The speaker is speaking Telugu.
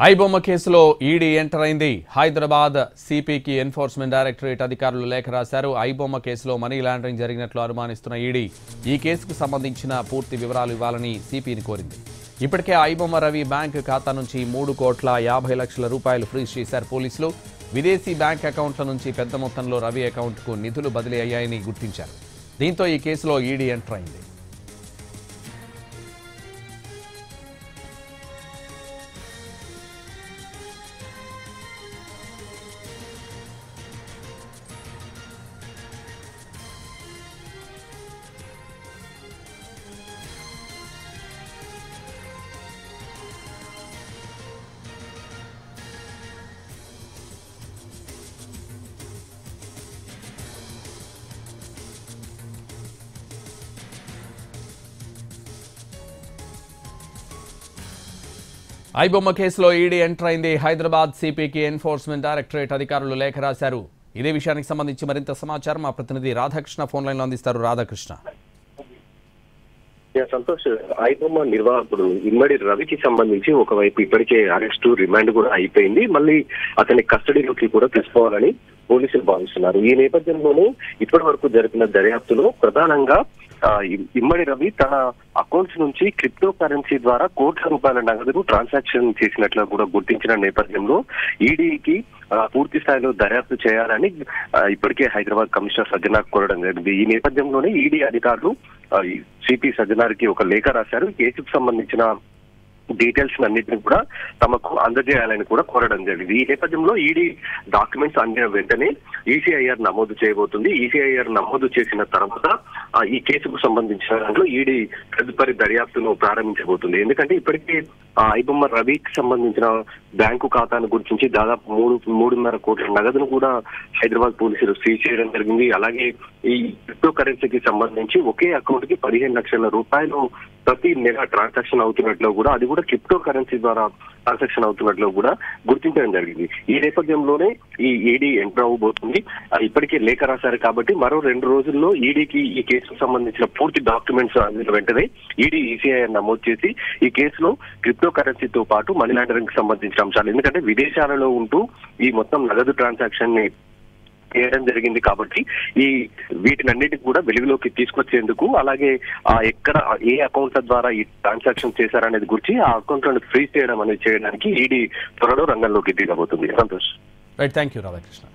ఐబొమ్మ కేసులో ఈడీ ఎంటర్ అయింది. హైదరాబాద్ సిపికి ఎన్ఫోర్స్మెంట్ డైరెక్టరేట్ అధికారులు లేఖ రాశారు. ఐబొమ్మ కేసులో మనీ లాండరింగ్ జరిగినట్లు అనుమానిస్తున్న ఈడీ ఈ కేసుకు సంబంధించిన పూర్తి వివరాలు ఇవ్వాలని సిపిని కోరింది. ఇప్పటికే ఐబొమ్మ రవి బ్యాంకు ఖాతా నుంచి 3,50,00,000 రూపాయలు ఫ్రీజ్ చేశారు పోలీసులు. విదేశీ బ్యాంక్ అకౌంట్ల నుంచి పెద్ద మొత్తంలో రవి అకౌంట్కు నిధులు బదిలీ అయ్యాయని గుర్తించారు. దీంతో ఈ కేసులో ఈడీ ఎంటర్ అయింది. ఐబొమ్మ కేసులో ఈడీ ఎంటర్ అయింది. హైదరాబాద్ సిపికి ఎన్ఫోర్స్మెంట్ డైరెక్టరేట్ అధికారులు లేఖ రాశారు. ఇదే విషయానికి సంబంధించి మరింత సమాచారం మా ప్రతినిధి రాధాకృష్ణ ఫోన్ లైన్ లో అందిస్తారు. రాధాకృష్ణ. సంతోష్, ఐబొమ్మ నిర్వాహకుడు ఇమ్మడి రవికి సంబంధించి ఒకవైపు ఇప్పటికే అరెస్టు రిమాండ్ కూడా అయిపోయింది. మళ్ళీ అతని కస్టడీలోకి కూడా తీసుకోవాలని పోలీసులు భావిస్తున్నారు. ఈ నేపథ్యంలోనే ఇప్పటి వరకు జరిపిన దర్యాప్తులో ప్రధానంగా ఇమ్మడి రవి తన అకౌంట్స్ నుంచి క్రిప్టో కరెన్సీ ద్వారా కోట్ల రూపాయల నగదును ట్రాన్సాక్షన్ చేసినట్లు కూడా గుర్తించిన నేపథ్యంలో ఈడీకి పూర్తి స్థాయిలో దర్యాప్తు చేయాలని ఇప్పటికే హైదరాబాద్ కమిషనర్ సజ్జనార్ కోరడం జరిగింది. ఈ నేపథ్యంలోనే ఈడీ అధికారులు సిపి సజ్జనార్కి ఒక లేఖ రాశారు. కేసుకు సంబంధించిన డీటెయిల్స్ అన్నింటినీ కూడా తమకు అందజేయాలని కూడా కోరడం జరిగింది. ఈ నేపథ్యంలో ఈడీ డాక్యుమెంట్స్ అందిన వెంటనే ఈసీఐఆర్ నమోదు చేయబోతుంది. ఈసీఐఆర్ నమోదు చేసిన తర్వాత ఈ కేసుకు సంబంధించిన దాంట్లో ఈడీ తదుపరి దర్యాప్తును ప్రారంభించబోతుంది. ఎందుకంటే ఇప్పటికే ఐబొమ్మ రవికి సంబంధించిన బ్యాంకు ఖాతాను గుర్తించి దాదాపు 3.5 కోట్ల నగదును కూడా హైదరాబాద్ పోలీసులు సీజ్ చేయడం జరిగింది. అలాగే ఈ క్రిప్టో కరెన్సీకి సంబంధించి ఒకే అకౌంట్ కి 15 లక్షల రూపాయలు ప్రతి నెల ట్రాన్సాక్షన్ అవుతున్నట్లు కూడా, అది కూడా క్రిప్టో కరెన్సీ ద్వారా ట్రాన్సాక్షన్ అవుతున్నట్లు కూడా గుర్తించడం జరిగింది. ఈ నేపథ్యంలోనే ఈ ఈడీ ఎంటర్ అవ్వబోతుంది. ఇప్పటికే లేఖ రాశారు కాబట్టి మరో 2 రోజుల్లో ఈడీకి ఈ కేసుకు సంబంధించిన పూర్తి డాక్యుమెంట్స్ అందిన వెంటనే ఈడీ ఈసీఐఆర్ నమోదు చేసి ఈ కేసులో క్రిప్టో కరెన్సీతో పాటు మనీ లాండరింగ్ కి సంబంధించిన అంశాలు, ఎందుకంటే విదేశాలలో ఉంటూ ఈ మొత్తం నగదు ట్రాన్సాక్షన్ ని చేయడం జరిగింది కాబట్టి ఈ వీటినన్నిటిని కూడా వెలుగులోకి తీసుకొచ్చేందుకు, అలాగే ఎక్కడ ఏ అకౌంట్ల ద్వారా ఈ ట్రాన్సాక్షన్ చేశారనేది గురించి ఆ అకౌంట్లను ఫ్రీజ్ చేయడం అనేది చేయడానికి ఈడీ త్వరలో రంగంలోకి దిగబోతుంది. Santosh. Right, thank you Radhakrishna.